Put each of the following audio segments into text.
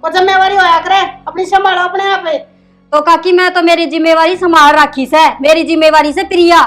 वो जिम्मेवारी होया करे, अपनी संभालो अपने आप पे। तो काकी मैं तो मेरी जिम्मेवारी संभाल रखी से, मेरी जिम्मेवारी से प्रिया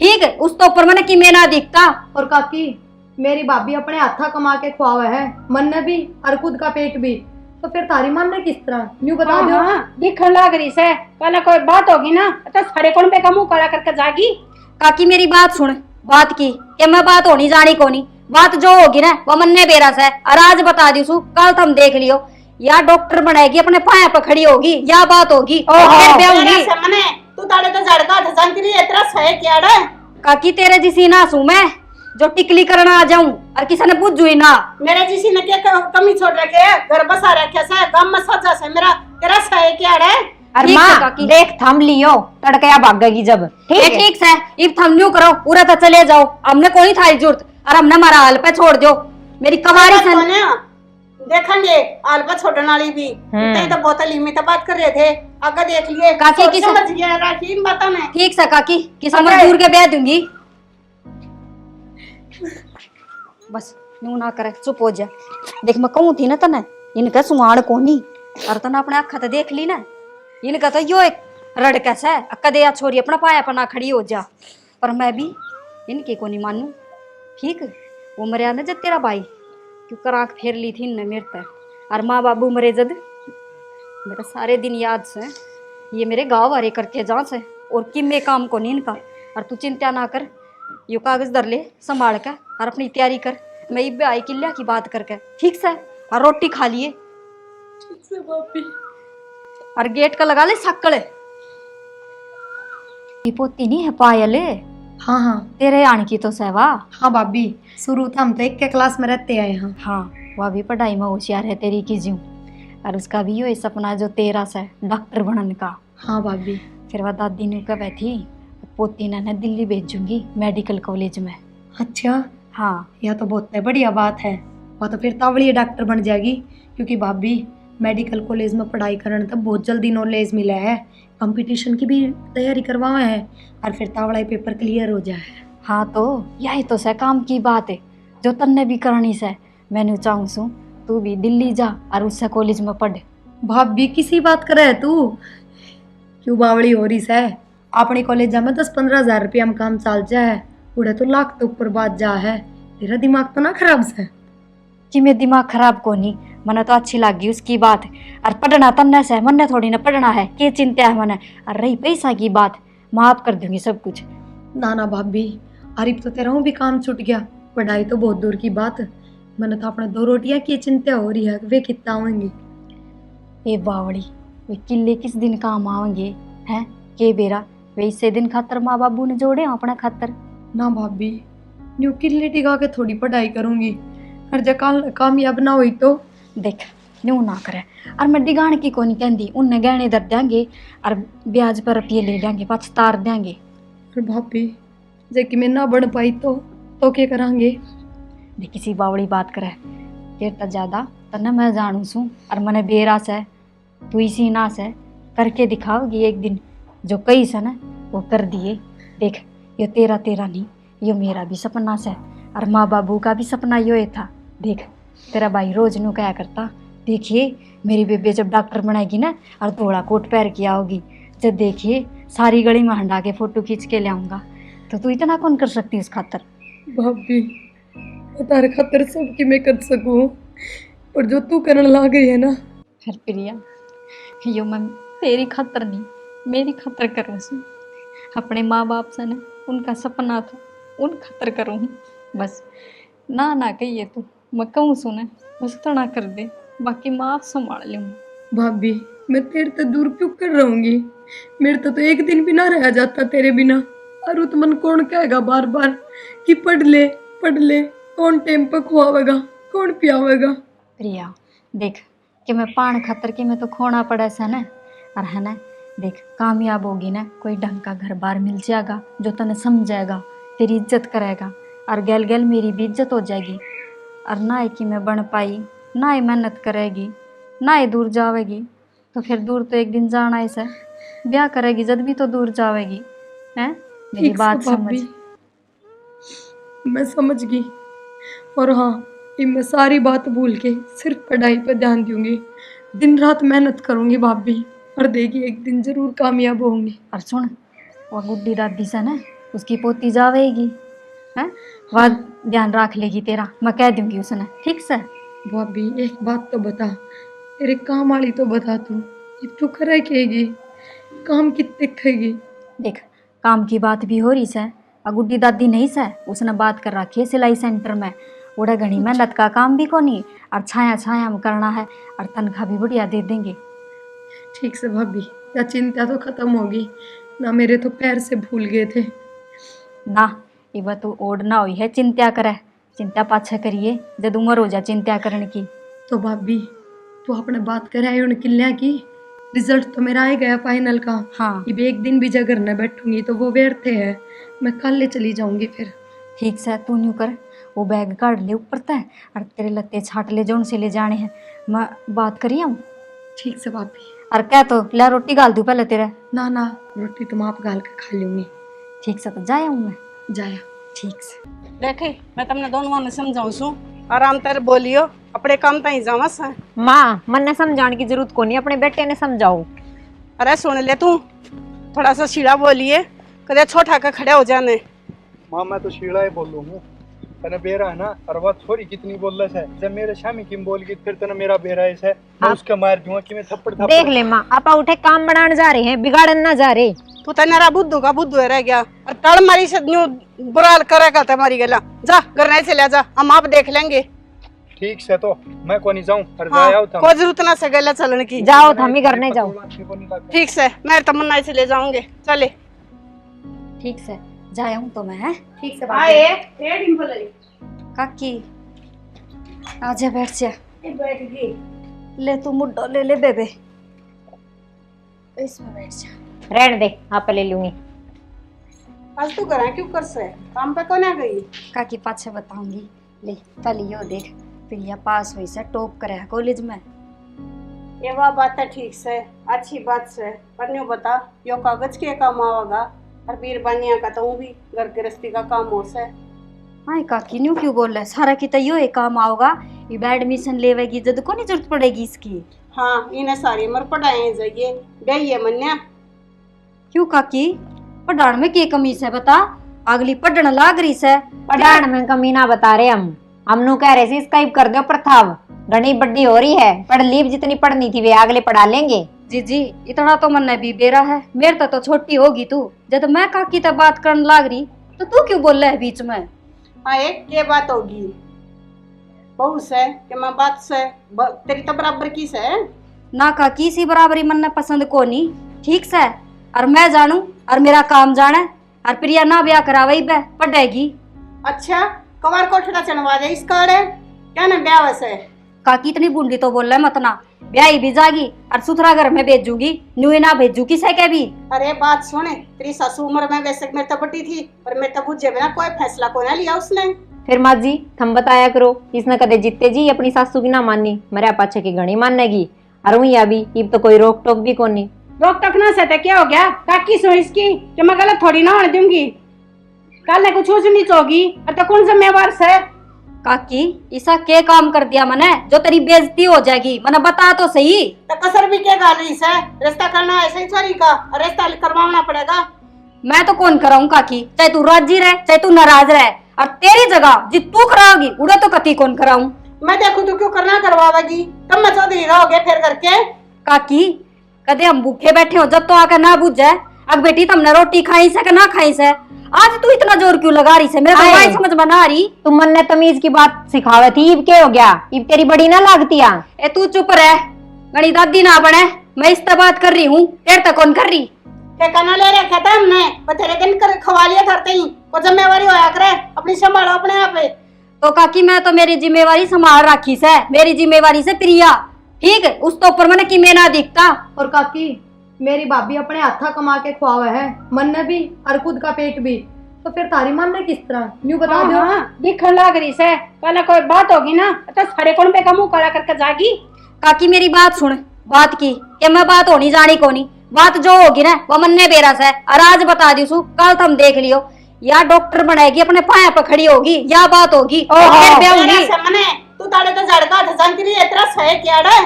ठीक है, उस तो ऊपर मैंने कि मैं ना दिखता। और काकी मेरी भाभी अपने हाथा कमा के खुआवा है, मन ने भी और खुद का पेट भी, तो फिर तारी मन ने किस तरह न्यू बता दो। दिखन लाग रही से, कल कोई बात होगी ना तो सारे कौन पे का मुंह काला करके जागी। काकी मेरी बात सुन, बात की कि मैं बात होनी जानी कोनी, बात जो होगी ना वो मन ने बेरस है। और आज बता दी सु, कल तुम देख लियो, या डॉक्टर बनाएगी अपने पाया पर खड़ी होगी, या बात होगी फिर ब्याह होगी। मने तू ताले तो झड़का धसंती रही इतना सहे क्या रे। काकी तेरे जिसी ना सू मैं जो टिकली करना आ जाऊं और किसी ने पूछ जुई ना। मेरे जिसी ने क्या कमी छोड़ रखे है, घर बसा रखे से, गम में सजा से मेरा, तेरा सहे क्या रे। अरे माँ देख थम लियो, तड़कया भागेगी जब। ठीक से इब थम न्यू करो, पूरा तो चले जाओ, हमने कोई थाई जरूरत और हमने हमारा हाल पे छोड़ दो मेरी कमारी से। देखेंगे हाल पे छोड़ने वाली भी इतने तो बहुत लिमिट तो बात कर रहे थे, आगे देख लिए काकी की समझ गया राखी इन बातों में। ठीक से काकी की समझ दूर के ब्याह दूंगी, बस न्यू ना करे, चुप हो जा। देख मैं कहूँ थी ना तने इनका सुमाड़ कोनी, और तने अपने अखा तो देख ली ना, इनका तो यो एक रड़का से अक्का दे छोरी अपना पाया पना खड़ी हो जा। पर मैं भी इनकी को नहीं मानू, ठीक वो मरिया ना जब तेरा भाई क्यों कर आँख फेर ली थी इनने मेरे तय, और माँ बाबू मरे जद मेरा सारे दिन याद से ये मेरे गाँव वारे करके जहाँ से और कि मैं काम को नहीं इनका। और तू चिंता ना कर, यो कागज धर ले संभाल कर और अपनी तैयारी कर, मैं इब्बे आई किल्ला की बात करके ठीक से, और रोटी खा लिए ठीक से भाभी, और गेट का लगा ले सक्कड़। पोती नहीं है पायल, हाँ हाँ तेरे आने की तो सेवा। हाँ भाभी, शुरू था हम तो एक के क्लास में रहते आए हैं। हाँ वह भी पढ़ाई में होशियार है तेरी की ज्यूं, और उसका भी ये सपना जो तेरा से डॉक्टर बनने का। हाँ भाभी। फिर वह दादी ने कहा थी पोती ने दिल्ली भेजूंगी मेडिकल कॉलेज में। अच्छा हाँ यह तो बहुत बढ़िया बात है, वह तो फिर तावड़ी डॉक्टर बन जाएगी, क्योंकि भाभी मेडिकल कॉलेज में पढ़ाई करने तब बहुत जल्दी नॉलेज मिला है, कंपटीशन की भी तैयारी करवाए है, और फिर तावड़ा पेपर क्लियर हो जाए। हाँ तो यही तो से काम की बात है जो तन्ने भी करनी से। मैंने चाहूँ सू तू भी दिल्ली जा और उससे कॉलेज में पढ़। भाभी किसी बात करे है तू, क्यों बावड़ी हो रही है। अपने कॉलेज में 10-15 हज़ार रुपया में काम चल जाए, उड़े तो लाख तो ऊपर बात जा है। तेरा दिमाग तो ना खराब से कि मैं दिमाग खराब को नहीं, मने तो अच्छी लगी उसकी बात, और पढ़ना तन्ने से मन ने थोड़ी ना पढ़ना है, क्या चिंता है मने। और रही पैसा की बात, माफ कर दूंगी सब कुछ। ना ना भाभी, अरिब तो तेरा भी काम छूट गया, पढ़ाई तो बहुत दूर की बात, मैंने तो अपने 2 रोटियां की चिंता हो रही है, वे कितना आवेंगी। ए बावड़ी वे किले किस दिन काम आवेंगे हैं के बेरा, वे इसे दिन खातर माँ बाबू ने जोड़े अपने खातर। ना भाभी, न्यू किले टिका के थोड़ी पढ़ाई करूंगी, हर जगह कामयाब ना हुई तो। देख न्यू ना करे, और मैं डिगाण की को नहीं कहती, उन्हें गहने दर देंगे और ब्याज पर रुपये ले लेंगे, पाँच तार देंगे। और भाभी जे मैं ना बढ़ पाई तो क्या करांगे। देख किसी बावड़ी बात करे फिर तो ज्यादा तने मैं जानू सू, और मने बेरास है तू इसी ना से करके दिखाओगी एक दिन, जो कई से ना वो कर दिए। देख ये तेरा तेरा नहीं, ये मेरा भी सपना से, और माँ बाबू का भी सपना ये था। देख तेरा भाई रोज नू क्या करता, देखिए मेरी बेबे जब डॉक्टर बनाएगी ना और थोड़ा कोट पहन के आओगी, जब देखिए सारी गली में हंडा के फोटो खींच के ले आऊँगा, तो तू इतना कौन कर सकती उस खातर। भाभी तारे खातर सब कि मैं कर सकूं, और जो तू करने लग गई है ना। फिर प्रिया यो मैं तेरी खातर नहीं मेरी खातर करूँ सू, अपने माँ बाप से ना उनका सपना था उन खातर करूँ बस। ना ना कहिए तू, मैं कहूँ सुने बस तो ना कर दे, बाकी माँ संभाल लूँगी। भाभी मैं तेरे से दूर क्यों कर रहूंगी, मेरे तो एक दिन भी ना रह जाता तेरे बिना। और तो मन कौन कहेगा बार बार कि पढ़ ले, कौन टाइम पर खुआवेगा, कौन पियावेगा। प्रिया देख कि मैं पान खातर के मैं तो खोना पड़ा से ना, और है ना देख कामयाब होगी ना कोई ढंग का घर बार मिल जाएगा जो तने समझेगा, तेरी इज्जत करेगा, और गैल गैल मेरी भी इज्जत हो जाएगी। और ना ही कि मैं बन पाई, ना ही मेहनत करेगी, ना ही दूर जावेगी, तो फिर दूर तो एक दिन जाना ऐसा ब्याह करेगी जब भी तो दूर जावेगी। हैं मेरी बात समझ। मैं समझ गई, और हाँ ये मैं सारी बात भूल के सिर्फ पढ़ाई पर ध्यान दूंगी, दिन रात मेहनत करूंगी भाभी, और देखिए एक दिन जरूर कामयाब होंगी। और सुन, वो गुड्डी दादी से ना उसकी पोती जावेगी है, वह ध्यान रख लेगी तेरा, मैं कह दूंगी उसने, ठीक से। भाभी एक बात तो बता, तेरे काम वाली तो बता, तू ये तू करे कहेगी, काम कितने कहेगी? देख, काम की बात भी हो रही से, और गुड्डी दादी नहीं से, उसने बात कर रखी है सिलाई सेंटर में, उड़ा घनी मेहनत का काम भी को नहीं, और छाया छाया में करना है, और तनख्वाह भी बढ़िया दे देंगे। ठीक से भाभी, या चिंता तो खत्म होगी ना, मेरे तो पैर से भूल गए थे ना। इब तू ओढ़ ना हुई है चिंता करे, चिंता पाछे करिए जब उम्र हो जा चिंता करने की। तो भाभी तू अपने बात करे आई उन किल्लिया की, रिजल्ट तो मेरा आ गया फाइनल का। हाँ अब एक दिन भी जगह न बैठूंगी तो वो व्यर्थ है, मैं कल ले चली जाऊंगी फिर। ठीक से, तू न्यू कर, वो बैग काट ले ऊपर तय, और तेरे लत्ते छाट ले जो उनसे ले जाने हैं, मैं बात करी हूँ। ठीक से भाभी। और क्या तो ला रोटी गाल दूँ पहले तेरे। ना ना, रोटी तुम आप गाल के खा लूंगी। ठीक से, तो जाया हूँ मैं। जाया। ठीक से। देखे मैं तुमने दोनों ने समझाऊं सु, आराम तर बोलियो, अपने काम तई जावस है। माँ मन ने समझाने की जरूरत को नहीं, अपने बेटे ने समझाओ। अरे सुन ले तू, थोड़ा सा सीधा बोलिए, कदे छोटा का खड़े हो जाने। माँ मैं तो सीधा ही बोल लूंगा, तने बेरा है ना, और बात छोरी कितनी बोल रहा है, जब मेरे शामी किम बोल गई फिर तने मेरा बेरा है, मैं उसका मार दूंगा कि मैं थप्पड़ थप्पड़। देख ले माँ, आप उठे काम बनाने जा रहे हैं, बिगाड़न ना जा रहे। तू तो मेरा बुद्धू का बुद्धू रह गया, और तड़ मारी से न्यू बुरा करेगा तो मारी गला, जा घर नहीं चले जा, हम आप देख लेंगे। ठीक से, तो मैं को नहीं जाऊं, और हाँ, जाया था कोई जरूरत ना से गला चलने की। जाओ हम ही घर नहीं जाओ। ठीक से, मैं तो मन्ना से ले जाऊंगे, चले। ठीक से, जाया हूँ तो मैं। ठीक से काकी आजा, बैठ जा। बैठ गई। ले तू मुड्डो ले ले बेबे, इसमें बैठ जा। रहने दे, आप ले लूंगी। आज तू घर क्यों कर से, काम पे कौन आ गई? काकी पाछे बताऊंगी। ले पहले यो देख, प्रिया पास हुई से टॉप करे है कॉलेज में। ये वह बात है, ठीक से, अच्छी बात से, पर न्यू बता यो कागज के काम आवेगा, और बीर बानिया का तो भी घर गृहस्थी का काम हो से। हाँ काकी न्यू क्यों बोल रहा है, सारा की तो यो एक काम आओगा, ये एडमिशन लेवेगी जब को नहीं जरूरत पड़ेगी इसकी। हाँ, इन्हें सारी उम्र पढ़ाए जाइए, गई है मन्या। क्यों काकी, पढ़ाने में क्या कमी से बता, अगली पढ़ने लाग रही से। पढ़ान में कमी ना बता रहे हम नु कह रहे थे स्काइप कर दो प्रथाव, घनी बड्डी हो रही है, पढ़ ली जितनी पढ़नी थी वे अगले पढ़ा लेंगे। जी जी, इतना तो मन भी बेरा है, मेरे तो छोटी होगी तू, जब मैं काकी तक बात करने लाग रही तो तू क्यों बोल रहा है बीच में। हाँ, एक ये बात होगी, बहू से कि मैं बात से तेरी तो बराबर की से ना काकी, सी बराबरी मन पसंद को नहीं, ठीक से, और मैं जानू और मेरा काम जाने, और प्रिया ना ब्याह करावे बे पढ़ेगी। अच्छा, कवर कोठड़ा चढ़वा दे इसका, क्या ना ब्याह वैसे। काकी इतनी बूंदी तो बोल रहा है मत ना, ब्याही भी जागी और सुथरा घर में भेजूंगी, न्यू ना भेजू किसे के भी। अरे बात सुने, तेरी सासू उम्र में वैसे मेरे तो बड़ी थी, पर मेरे तो बुझे बिना कोई फैसला को ना लिया उसने। फिर माँ जी थम बताया करो, इसने कदे जीते जी अपनी सासू की ना मानी, मेरे पाछे की घनी मानेगी, और वही अभी इब तो कोई रोक टोक भी कोनी। रोक टोक ना सहते क्या हो गया, काकी सो इसकी कि मैं गलत थोड़ी ना होने दूंगी, कल ने कुछ नहीं होगी, और तो कौन जिम्मेवार से। काकी ऐसा क्या काम कर दिया मैंने जो तेरी बेइज्जती हो जाएगी, मैंने बता तो सही। तो कसर भी क्या गाल रही से, रिश्ता करना ऐसे ही छोरी का, और रिश्ता करवाना पड़ेगा। मैं तो कौन कराऊं काकी, चाहे तू राजी रहे चाहे तू नाराज रहे, और तेरी जगह जित तू कराओगी उड़ा तो कती कौन कराऊं। मैं देखू तू क्यों करना करवावेगी, तुम मैं चौधरी रहोगे फिर करके। काकी कदे हम भूखे बैठे हो जब तो आकर ना बुझ जाए, अब बेटी तुमने रोटी खाई से कि ना खाई से, आज तू इतना जोर क्यों लगा रही से, मेरे तो भाई समझ में ना आ रही। तुम मन ने तमीज की बात सिखावे थी, इब के हो गया, इब तेरी बड़ी ना लागती आ। ए तू चुप रह, बड़ी दादी ना बने, मैं इस बात कर रही हूँ, तेरे तक कौन कर रही। ठिकाना ले रखा था हमने, बतेरे दिन कर खवा लिया करते ही, वो जिम्मेवारी होया करे, अपनी संभालो अपने आप। तो काकी मैं तो मेरी जिम्मेवारी संभाल रखी से, मेरी जिम्मेवारी से प्रिया, ठीक है, उस तो ऊपर मैंने कि मैं ना दिखता। और काकी मेरी भाभी अपने हाथा कमा के खुआवा है, मन ने भी और खुद का पेट भी, तो फिर तारी मन ने किस तरह न्यू बता दो। दिखने लग रही से, कल कोई बात होगी ना तो सारे कौन पे का मुंह काला करके जागी। काकी मेरी बात सुन, बात की कि मैं बात होनी जानी को नहीं, बात जो होगी ना वो मन ने बेरा से, और आज बता दी सु, कल तुम देख लियो, या डॉक्टर बनाएगी अपने पाया पर खड़ी होगी, या बात होगी। तू ताड़े तो झड़का धसान करी इतना सहे क्या रे।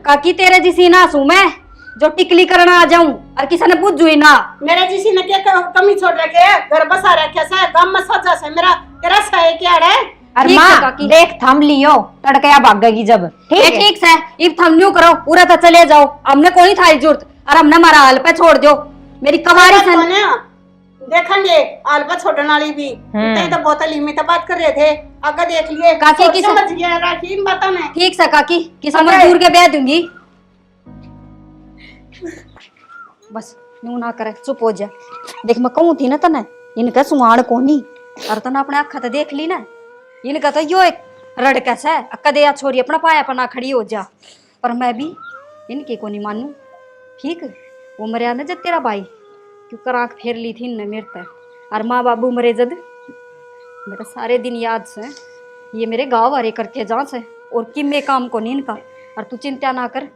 काकी तेरे जिसी ना हूं मैं जो टिकली करना आ जाऊं और किसी ने पूछ जुई ना। मेरे जिसी ने क्या कमी छोड़ रखे है, घर बसा रखे है, गांव में सजा से मेरा तेरा सहे क्या है। अरे ठीक है माँ काकी। देख थम लियो तड़कया भागेगी जब। ठीक है ठीक है इब थम न्यू करो पूरा तो चले जाओ, हमने कोई था जरूरत और हमने हमारा हाल पे छोड़ दो मेरी कमारी से। देखेंगे आलबा छोड़ने वाली भी इतने तो बहुत अलीमी तो बात कर रहे थे, अगर देख लिए काकी की समझ गया राखी इन बातों ने। ठीक से काकी किसी मजदूर के ब्याह दूंगी। बस न्यू ना करे चुप हो जा। देख मैं कहूँ थी ना तने इनका सुमाण कोनी और तने अपने अखा तो देख ली ना, इनका तो यो एक रड़ कैसा है कदे या छोरी अपना पाया पना खड़ी हो जा। पर मैं भी इनके को नहीं मानू। ठीक वो मरिया ना जब तेरा भाई क्यों कर आँख फेर ली थी इनने मेरे पर और माँ बाबू मरे जद मेरा सारे दिन याद से ये मेरे गाँव वाले करके जहाँ से और किम्मे काम को नहीं इनका। और तू चिंता ना कर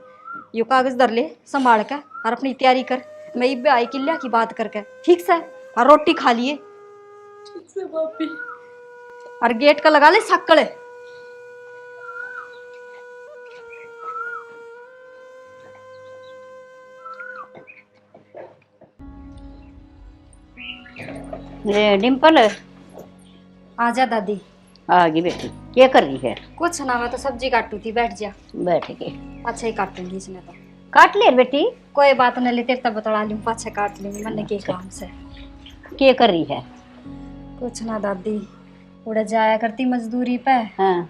यो कागज धर ले संभाल कर और अपनी तैयारी कर। मैं इब्बे आई किल्ला की बात करके ठीक से और रोटी खा लिए ठीक से भाभी। और गेट का लगा ले सक्कड़। डिम्पल आजा दादी। आ गई बेटी, क्या कर रही है? कुछ ना मैं तो सब्जी काटू थी, बैठ जा। बैठ के अच्छा ही काटूंगी इसने तो। काट ले बेटी। कोई बात नहीं ले तेरे तब बता लूँ पाछे काट लूंगी मन के काम से। क्या कर रही है? कुछ ना दादी उड़े जाया करती मजदूरी पे। हाँ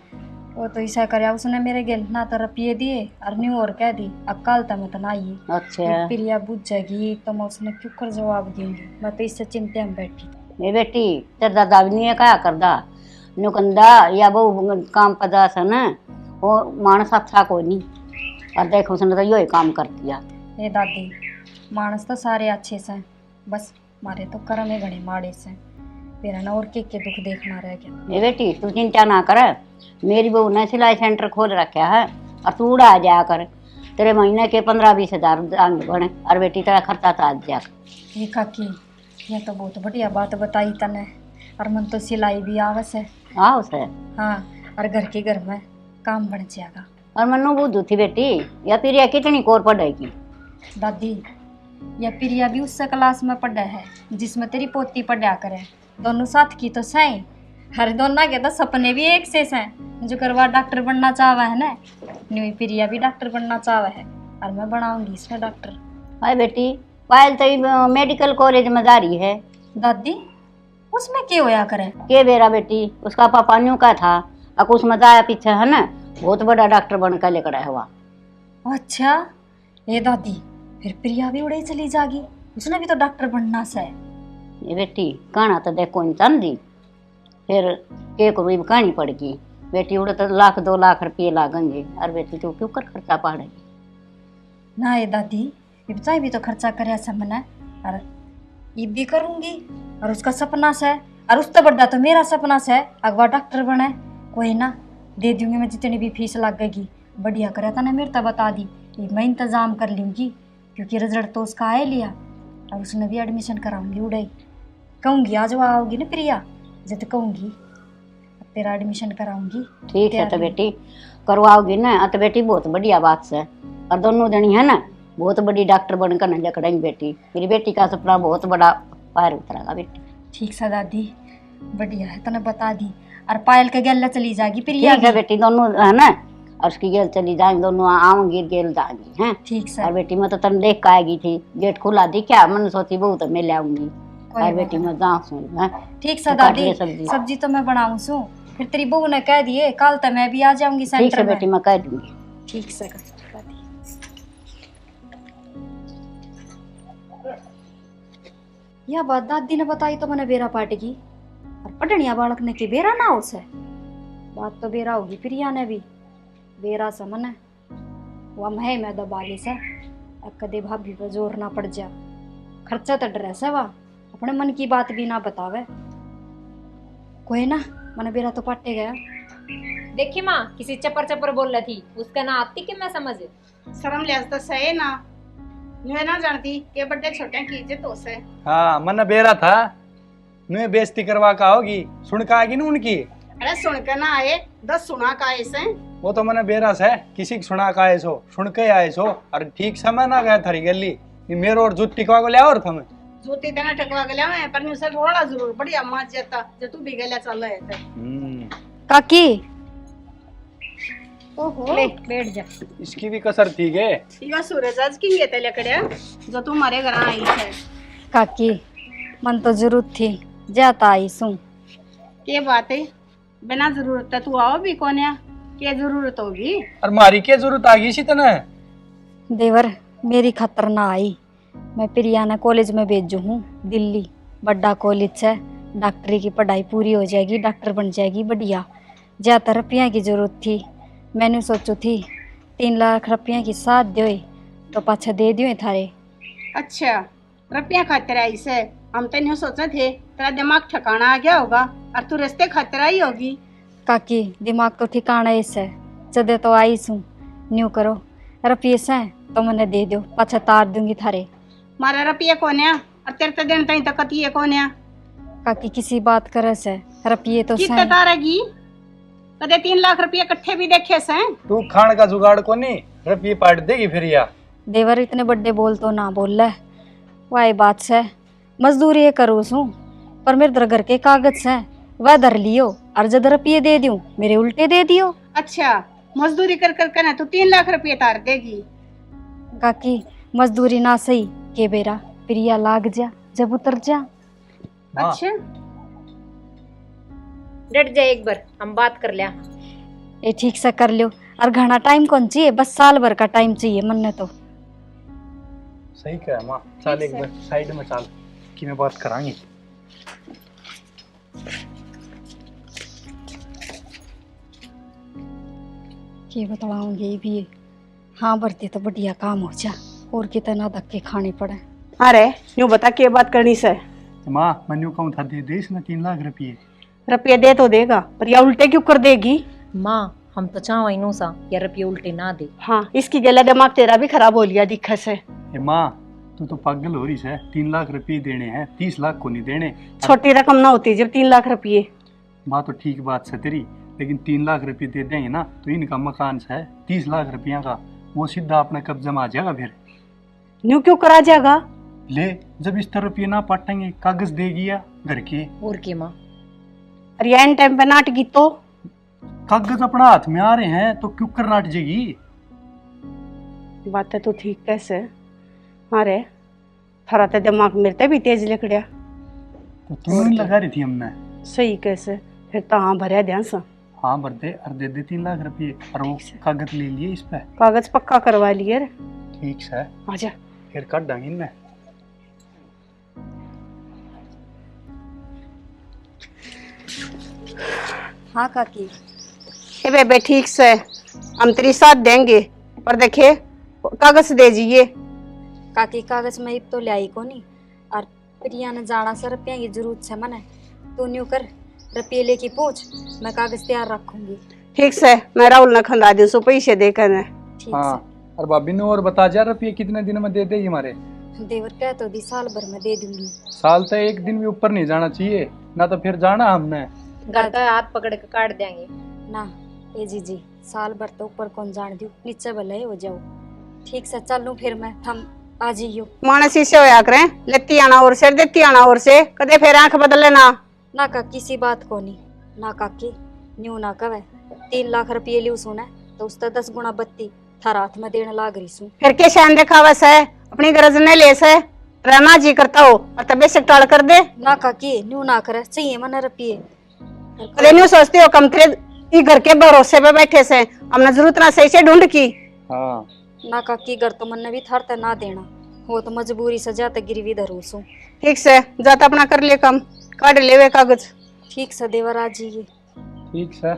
वो तो ऐसा करया उसने मेरे गेल ना तो रुपये दिए और न्यू और कह दी अब कल तक मत आई। अच्छा प्रिया बुझ जाएगी तो मैं उसने क्यों कर जवाब दूंगी। मैं तो इससे चिंता में बैठी। ये बेटी तेरा दादा भी नहीं क्या करदा नुकंदा या बहु काम पदा सा ना वो मानस अच्छा कोई नहीं। और देखो उसने तो यो ही काम कर दिया। ए दादी मानस तो सारे अच्छे से बस मारे तो कर्म है घने माड़े से तेरा ना और के दुख देखना रह गया। ये बेटी तू चिंता ना कर, मेरी बहू ने सिलाई सेंटर खोल रखा है और तू उड़ा जाया कर। तेरे महीने के 15-20 हजार दांगे बने और बेटी तेरा खर्चा तो आ जाए। ये काकी ये तो बहुत बढ़िया बात बताई तने और मन तो सिलाई भी आवस है। आओ से हाँ और घर में काम बन जाएगा। और मनु बुद्धू थी बेटी या फिर यह कितनी कोर पढ़ेगी? दादी या प्रिया भी उस क्लास में पढ़ा है जिसमें तेरी पोती पढ़ा करे। दोनों साथ की तो सही हर दोनों के तो सपने भी एक से हैं। जो करवा डॉक्टर बनना चाहवा है ना न्यू प्रिया भी डॉक्टर बनना चाहवा है और मैं बनाऊंगी इसमें डॉक्टर। हाय बेटी पायल तो मेडिकल कॉलेज में जा रही है। दादी उसमें क्या होया करे? के बेरा बेटी उसका पापा न्यू का था अब उसमें जाया पीछे है ना बहुत बड़ा डॉक्टर बन कर लेकर आया हुआ। अच्छा ये दादी फिर प्रिया भी उड़े चली जागी, उसने भी तो डॉक्टर बनना से। ये बेटी कहना तो देखो इंसान दी फिर के को भी कहानी पड़ेगी बेटी उड़े तो 1-2 लाख रुपये लागेंगे और बेटी तू क्यों कर खर्चा पड़ेगी। ना ये दादी ये भी तो खर्चा करे समझना और ये भी करूंगी और उसका सपना से और उससे बड़ा तो मेरा सपना से अगवा डॉक्टर बने। कोई ना दे दूंगी मैं जितनी भी फीस लगेगी। बढ़िया करे था ना मेरे तो बता दी मैं इंतजाम कर लूँगी क्योंकि रिजल्ट तो उसका आए लिया और उसने भी एडमिशन कराऊंगी उड़ाई। कहूँगी आज वो आओगी ना प्रिया जब कहूँगी तेरा एडमिशन कराऊंगी। ठीक है तो बेटी करवाओगी ना तो बेटी बहुत बढ़िया बात से और दोनों जनी है ना बहुत बड़ी डॉक्टर बनकर न जकड़ेंगी बेटी। मेरी बेटी का सपना बहुत बड़ा पार उतरेगा बेटी। ठीक है दादी बढ़िया है तने बता दी और पायल के गेल चली जाएगी प्रिया। ठीक है बेटी दोनों है ना और उसकी गेल चली जाएंगी दोनों आऊंगी गेल जाएंगी हैं। ठीक है और बेटी मैं तो तन देख के आएगी थी गेट खुला दी क्या मन सोची बहु तो मैं ले आऊंगी और बेटी मैं जाऊँ सुन है। ठीक है दादी सब्जी तो मैं बनाऊँ सू फिर तेरी बहू ने कह दिए कल तो मैं भी आ जाऊंगी ठीक सेंटर है में। बेटी मैं कह दूंगी। ठीक है यह बात दादी ने बताई तो मैंने बेरा पाटेगी और पटनिया बालक ने की बेरा ना उसे बात तो बेरा होगी प्रिया ने भी बेरा से मने वह महे में दबाली से अब कदे भाभी पर जोर ना पड़ जा। खर्चा तो ड्रेस है वह अपने मन की बात भी ना बतावे। कोई ना मैंने बेरा तो पाटे गया। देखी माँ किसी चपर चपर बोल रही थी उसका ना आती कि मैं समझ शर्म लिहाज तो सही ना मैं ना जानती के बड़े छोटे की इज्जत हो से। हाँ मन बेरा था नुए बेइज्जती करवा का होगी सुन का आएगी ना उनकी। अरे सुन के ना आए 10 सुना का ऐसे वो तो मैंने बेरस है किसी की सुना का आए सो सुन के आए सो और ठीक समय ना गया थारी गली ये मेरो और जूत टिकवा को ले और थमे जूती तना टकवा गया मैं पर न्यू से रोड़ा जरूर बढ़िया माच जाता जो तू भी गला चल रहे थे। काकी ओहो ले बैठ जा। इसकी भी कसर ठीक है। यो सूरज आज की ये तेले कड़े जो तुम्हारे घर आई है काकी मन तो जरूरत थी जाता आई सू के बात है बिना जरूरत तू आओ भी कोन्या के जरूरत होगी। और मारी क्या जरूरत आ गई इसी तना देवर मेरी खतर ना आई। मैं प्रिया ने कॉलेज में भेजू हूँ दिल्ली बड़ा कॉलेज है डॉक्टरी की पढ़ाई पूरी हो जाएगी डॉक्टर बन जाएगी बढ़िया। ज़्यादा रुपया की जरूरत थी मैंने सोचू थी 3 लाख रुपया की साथ दो तो पाछा दे दियो थारे। अच्छा रुपया खातिर आई से हम तो नहीं सोचे थे तेरा दिमाग ठिकाना आ गया होगा और तू रास्ते खातिर आई होगी। काकी दिमाग तो ठिकाना ऐसा जदे तो आई सू न्यू करो रुपये से तो मैंने दे दो पाछा तार दूंगी थारे। मारा रुपया कोन्या और तेरे तो दिन तक कती है कोन्या काकी किसी बात करे से रुपये तो कितने से तारेगी कदे 3 लाख रुपया इकट्ठे भी देखे से तू खान का जुगाड़ को नहीं रुपये पाट देगी फिर या देवर इतने बड़े बोल तो ना बोल रहा वाई बात से मजदूरी ये करूँ सू पर मेरे दर घर के कागज से वह धर लियो और जब रुपये दे दूं मेरे उल्टे दे दियो। अच्छा मजदूरी कर कर कर तू 3 लाख रुपये तार देगी। काकी मजदूरी ना सही के बेरा प्रिया लाग जा जब उतर जा। अच्छा डट जा एक बार हम बात कर लिया। ये ठीक से कर लियो और घना टाइम कौन चाहिए बस साल भर का टाइम चाहिए मन ने तो। सही कहा माँ चल एक बार साइड में चल कि मैं बात करांगी। के बताऊंगी ये भी हाँ भरती तो बढ़िया काम हो जा और कितना धक्के खाने पड़े। अरे यूँ बता के बात करनी से माँ मैं यूँ कहूँ था दे दे इसमें 3 लाख रुपये। रुपये दे तो देगा पर या उल्टे क्यों कर देगी। माँ हम तो चाहो इनो सा या रुपये उल्टे ना दे। हाँ इसकी गला दिमाग तेरा भी खराब हो लिया दिखा से। ए माँ तू तो पागल हो रही है 3 लाख रुपये देने हैं 30 लाख को नहीं देने। छोटी रकम ना होती जब 3 लाख रुपये। बात तो ठीक बात है तेरी लेकिन 3 लाख रुपये दे देंगे ना तो इनका मकान है 30 लाख रुपया का वो सीधा अपने कब्जा में आ जाएगा फिर। न्यू क्यों करा जाएगा ले जब इस तरह रुपये ना पाटेंगे कागज देगी या घर के और के माँ अरे एन टाइम पे नाटगी तो कागज अपना हाथ में आ रहे हैं तो क्यों कर नाट जाएगी। बात तो ठीक कैसे। अरे थारा तो दिमाग मेरे भी तेज लिखड़िया तो तू नहीं लगा रही थी हमने। सही कैसे फिर तो हाँ भरिया ध्यान से। हाँ भर दे और दे दे 3 लाख रुपये और वो कागज ले लिए इस पे कागज पक्का करवा लिए रे। ठीक है आजा फिर काट देंगे इनमें। हाँ काकी ए बेबे ठीक से हम तेरी साथ देंगे पर देखे कागज दे दीजिए। काकी कागज में तो ले आई को नहीं और प्रिया ने जाना से रुपया की जरूरत है मने तू न्यू कर रुपये लेके पहुंच मैं कागज तैयार रखूंगी। ठीक से मैं राहुल ने खंदा दी सो पैसे देकर। ठीक हाँ और भाभी ने और बता जा रुपये कितने दिन में दे देगी हमारे। से देवर कह तो दी साल भर में दे दूंगी। साल तो एक दिन भी ऊपर नहीं जाना चाहिए ना तो फिर जाना हमने। घर का हाथ पकड़ के काट देंगे ना ए जी साल भर तो ऊपर कौन जान दियो नीचे भले हो जाओ। ठीक से चलूं फिर मैं थम आ जाइयो। मानस इसे होया करें लेती आना और से देती आना और से कदे फिर आंख बदले ना का किसी बात को नहीं ना काकी न्यू ना कवे 3 लाख रुपये लियो सुना तो उसका 10 गुना बत्ती थारा हाथ में देने लाग रही सू। फिर के शान दिखावा से अपनी गरज ने ले से रहना जी करता हो और तबियत से टाल कर दे ना काकी न्यू ना करे चाहिए मन रुपये। कदे न्यू सोचते हो कम तेरे ई घर के भरोसे पे बैठे से हमने जरूरत ना सही से ढूंढ की। हाँ ना काकी घर तो मन भी थार ते ना देना हो तो मजबूरी से जाते गिरवी धरू सू। ठीक से जाता अपना कर ले कम काट ले वे कागज। ठीक से देवर आ जाइए। ठीक है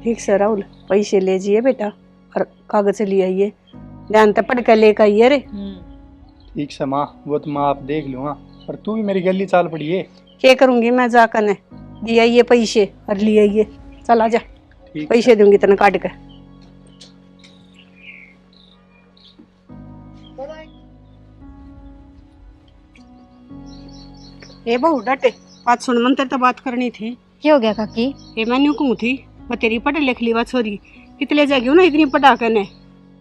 ठीक से राहुल पैसे ले जाइए बेटा और कागज ले आइए ध्यान से पढ़ कर लेकर आइए रे। ठीक है माँ वो तो माँ आप देख लो। हाँ पर तू भी मेरी गली चाल पड़ी है। क्या करूंगी मैं जाकर ने दिया ये पैसे और ले आइए चल आजा ठीक पैसे दूंगी तेने काट के। ए बहू डटे बात सुन मन तेरे तो बात करनी थी क्या हो गया काकी? ये मैं न्यू कहूँ थी, मैं तेरी पढ़ लिख ली बात छोरी कितने जाएगी ना इतनी पढ़ा करने।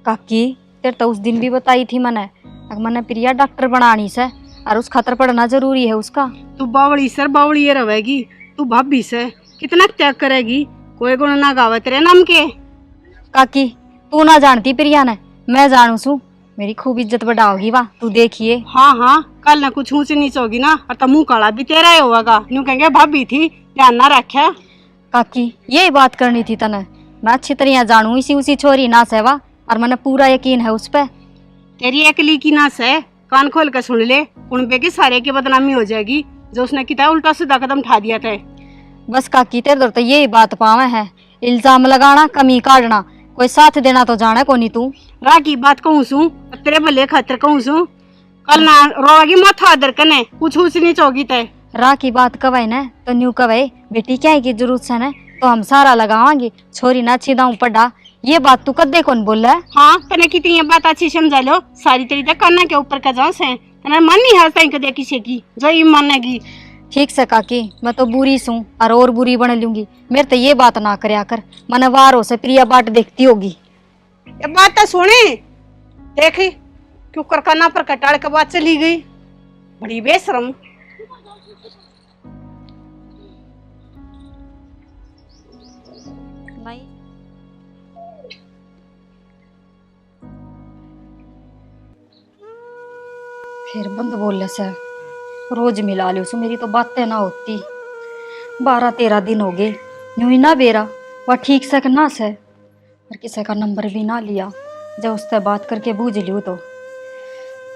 काकी तेरे तो उस दिन भी बताई थी मैंने प्रिया डॉक्टर बनानी से और उस खातर पढ़ना जरूरी है उसका। तू बावड़ी सर बावड़ी ये रहेगी, तू भाभी से कितना त्याग करेगी, कोई गुण ना गावे तेरे नाम के। काकी तू ना जानती प्रिया ने, मैं जानू सू, मेरी खूब इज्जत बढ़ाओगी वाह तू देखिए। हाँ हाँ, कल ना कुछ ऊंच नीच होगी ना और तो मुंह काला भी तेरा ही होगा, यूं कहेंगे भाभी थी ध्यान ना रखे। काकी यही बात करनी थी तने, मैं अच्छी तरह जानू इसी उसी छोरी ना सेवा और मैंने पूरा यकीन है उस पे। तेरी अकली की नास है, कान खोल कर सुन ले, उन पे की सारे की बदनामी हो जाएगी जो उसने किया उल्टा सीधा कदम उठा दिया था। बस काकी तेरे दर तो यही बात पावे है, इल्जाम लगाना कमी काटना, कोई साथ देना तो जाना को नहीं तू। राह की बात कहूँ सू तेरे भले खातिर कहूँ सू, कल ना रोगी माथा आदर कने कुछ ऊंच नीच होगी तय। राह की बात कवे न तो न्यू कवे बेटी क्या है की जरूरत है न तो हम सारा लगावांगे, छोरी ना अच्छी दाऊ पड़ा, ये बात तू कदे कौन बोल रहा है? हाँ तने कितनी ये बात अच्छी समझा लो, सारी तेरी तक करना के ऊपर का जांस है, तने मन नहीं हारता कदे किसी की जो ये मानेगी। ठीक से काकी मैं तो बुरी सूं और बुरी बन लूंगी, मेरे तो ये बात ना करया कर, मैंने वारों से प्रिया बाट देखती होगी। ये बात तो सुने देख क्यों कर काना पर कटाड़ के बात चली गई, बड़ी बेशरम। नहीं फिर बंद बोलने से रोज मिला लियो सु, मेरी तो बातें ना होती। 12-13 दिन हो गए यूं ही ना बेरा वह ठीक से ना से, और किसी का नंबर भी ना लिया, जब उससे बात करके बूझ लियो तो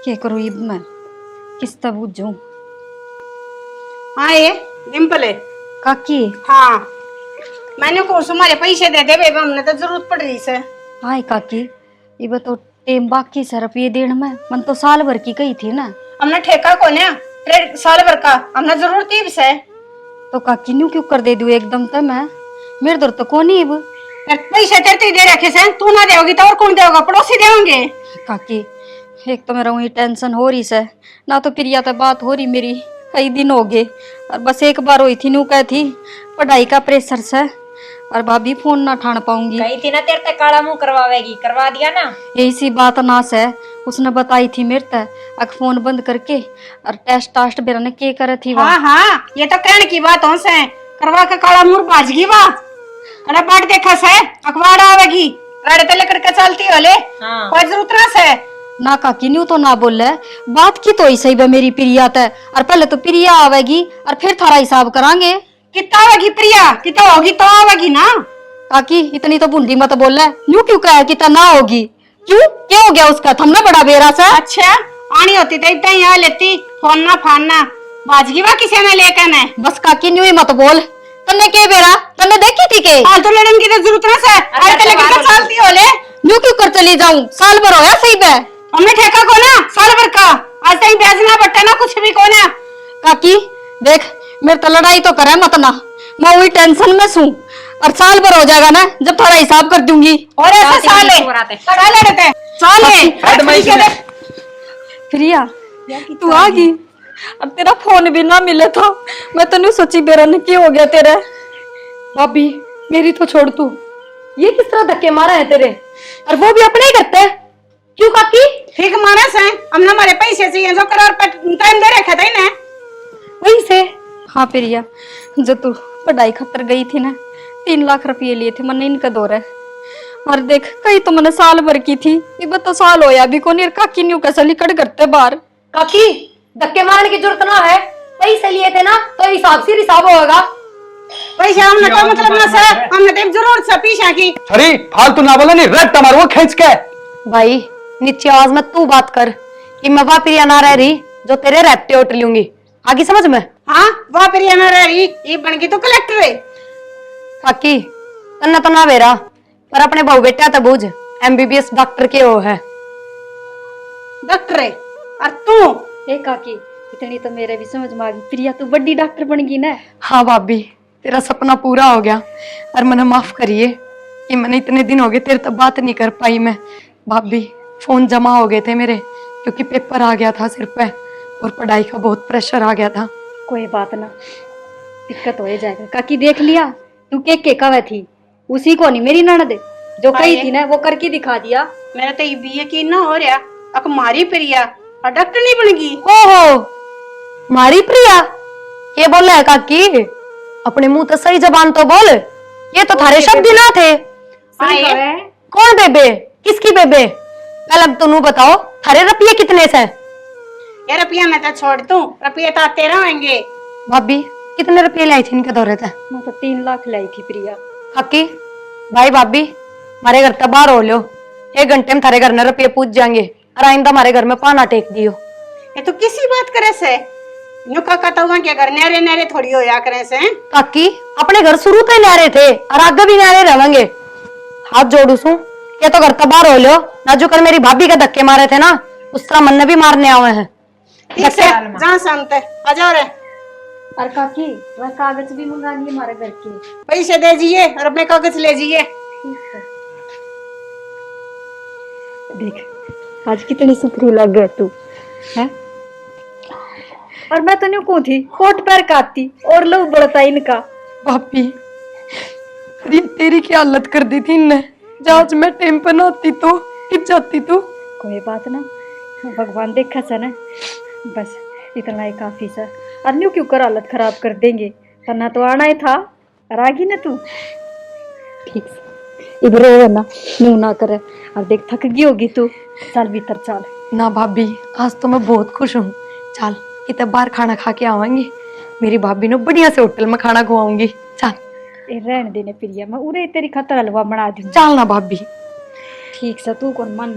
क्या करूँ इब मैं, किस तरह बूझूं। हाँ ये डिम्पल है काकी हाँ, मैंने को तुम्हारे पैसे दे दे बेबा, हमने तो जरूरत पड़ रही से। हाय काकी इब तो टेम बाकी सर रुपये देने में, मन तो साल भर की कही थी ना। हमने ठेका कौन है साल भर का, हमने जरूरत ही से। तो काकी न्यू क्यों कर दे दूं एकदम तो मैं, मेरे दर तो कौन ही अब पैसे तेरे दे रखे से, तू ना देगी तो और कौन देगा, पड़ोसी देंगे। काकी एक तो मेरा वही टेंशन हो रही से ना, तो प्रिया तो बात हो रही मेरी कई दिन हो गए, और बस एक बार हुई थी न्यू कह थी पढ़ाई का प्रेशर से, और भाभी फोन ना ठान पाऊंगी। कही थी ना तेरे तक काला मुंह करवावेगी, करवा दिया ना। यही सी बात ना से उसने बताई थी मेरे तक, अक फोन बंद करके और टेस्ट बेरा ने के करे थी हाँ हाँ ये तो कहने की बात हो से, करवा के काला मुंह बाजगी वाह, अरे बाट देखा से अखबार आवेगी, राड़े तले करके चलती होले। हाँ। कोई जरूरत ना से ना काकी न्यू तो ना बोले, बात की तो ऐसा ही मेरी प्रिया तय, और पहले तो प्रिया आवेगी और फिर थारा हिसाब करांगे। कितना आवेगी प्रिया, कितना होगी तो आवेगी ना। काकी इतनी तो बूंदी मत बोल रहा, न्यू क्यों कहा कितना ना होगी, क्यों क्या हो गया उसका, थमना बड़ा बेरा सा। अच्छा आनी होती तो इतना यहाँ लेती, फोन ना फानना बाजगी वाह किसी ने लेकर ने। बस काकी न्यू ही मत बोल, तन्ने के बेरा तन्ने देखी थी के फालतू लड़न की तो जरूरत ना से, अरे तले करके चलती होले। न्यू क्यों कर चली जाऊं, साल भर होया सही बे। हमने ठेका को ना साल भर का, आज तक बेचना बट्टा ना कुछ भी को ना। काकी देख मेरे तो लड़ाई तो करे मत ना, मैं वही टेंशन में सूं, और साल भर हो जाएगा ना जब थोड़ा हिसाब कर दूंगी। और ऐसा साल है साल है साल है। प्रिया तू आ गई, अब तेरा फोन भी ना मिले था, मैं तो नहीं सोची बेरा ने क्या हो गया तेरे। भाभी मेरी तो छोड़ तू, ये किस तरह धक्के मारा है तेरे, और वो भी अपने ही करते हैं। क्यों काकी? ठीक मारा से, हमने हमारे पैसे चाहिए जो करार पर टाइम दे रखा था ना वहीं से। हाँ प्रिया जो तू पढ़ाई खातर गई थी ना, 3 लाख रुपये लिए थे मैंने इनका दौरा है, और देख कहीं तो मैंने साल भर की थी, ये तो साल होया भी कौन, काकी न्यू कैसे लिकड़ करते बाहर। काकी धक्के मारने की जरूरत ना है, पैसे लिए थे ना तो हिसाब से हिसाब होगा। पैसे हमने का मतलब ना सर, हमने तो जरूरत से पीछा की। अरे फालतू ना बोलो, नहीं रट तुम्हारे वो खींच के। भाई नीचे आवाज में तू बात कर कि मैं वहां प्रिया ना रह रही जो तेरे रहते उठ लूंगी, आगे समझ में। हाँ वहाँ प्रिया ना रह रही, ये बन गई तो कलेक्टर है। काकी तन्ना तो ना बेरा, पर अपने बहु बेटा तो बूझ, MBBS डॉक्टर के वो है। डॉक्टर है और तू ए काकी इतनी तो मेरे भी समझ में आ गई, प्रिया तू बड़ी डॉक्टर बन गई ना। हाँ भाभी तेरा सपना पूरा हो गया, और मैंने माफ करिए कि मैंने इतने दिन हो गए तेरे तक बात नहीं कर पाई मैं। भाभी फोन जमा हो गए थे मेरे, क्योंकि पेपर आ गया था सिर पे और पढ़ाई का बहुत प्रेशर आ गया था। कोई बात ना, दिक्कत हो ही जाएगा। काकी देख लिया तू के कवे थी, उसी को नहीं मेरी ननद जो कही थी ना वो करके दिखा दिया। मेरा तो ये भी यकीन ना हो रहा अक मारी प्रिया और डॉक्टर नहीं बन गई। ओहो मारी प्रिया, ये बोल है काकी, अपने मुंह तो सही जबान तो बोल, ये तो थारे शब्द ही ना थे। कौन बेबे, किसकी बेबे? पहले तुम बताओ थारे रुपये कितने से? ये रुपया मैं तो छोड़ दूं, रुपये तो आते रहेंगे। भाभी कितने रुपये लाई थी इनके दौरे थे? मैं तो 3 लाख लाई थी प्रिया। काकी भाई भाभी हमारे घर तक बाहर हो लो, 1 घंटे में थारे घर में रुपये पूछ जाएंगे और आइंदा हमारे घर में पाना टेक दियो। ये तो किसी बात करे से यूं का कहता के घर नहरे नहरे थोड़ी हो या करे से। काकी अपने घर शुरू से नहरे थे और आगे भी नहरे रहेंगे। हाथ जोड़ू सू, ये तो घर तक बाहर हो लो ना, जो कर मेरी भाभी के धक्के मारे थे ना उस तरह मन ने भी मारने आए हैं। ठीक से जहाँ शांत आ जाओ रे। और काकी वह कागज भी मंगा लिए हमारे घर के। पैसे दे दीजिए और अपने कागज ले जाइए। देख आज कितनी सुथरी लग गई तू है। और मैं तो नहीं को थी कोट पैर काटती और लोग बढ़ता इनका। भाभी तेरी क्या हालत कर दी थी इनने, जहाज में टेम पर ना आती तो कित जाती तू। कोई बात ना, भगवान देखा सा ना, बस इतना ही काफी सा। और न्यू क्यों कर हालत खराब कर देंगे, तना तो आना ही था और आ गई ना तू। ठीक से इधर हो ना, न्यू ना करे। और देख थक गई होगी तू, चल भीतर चल। ना भाभी आज तो मैं बहुत खुश हूँ, चल कितने बार खाना खा के आवांगी, मेरी भाभी ने बढ़िया से होटल में खाना खुआऊंगी। चल ए रहने देने प्रिया, मैं उरे तेरी खातर हलवा बना दूंगी। चल ना भाभी। ठीक से तू कौन मन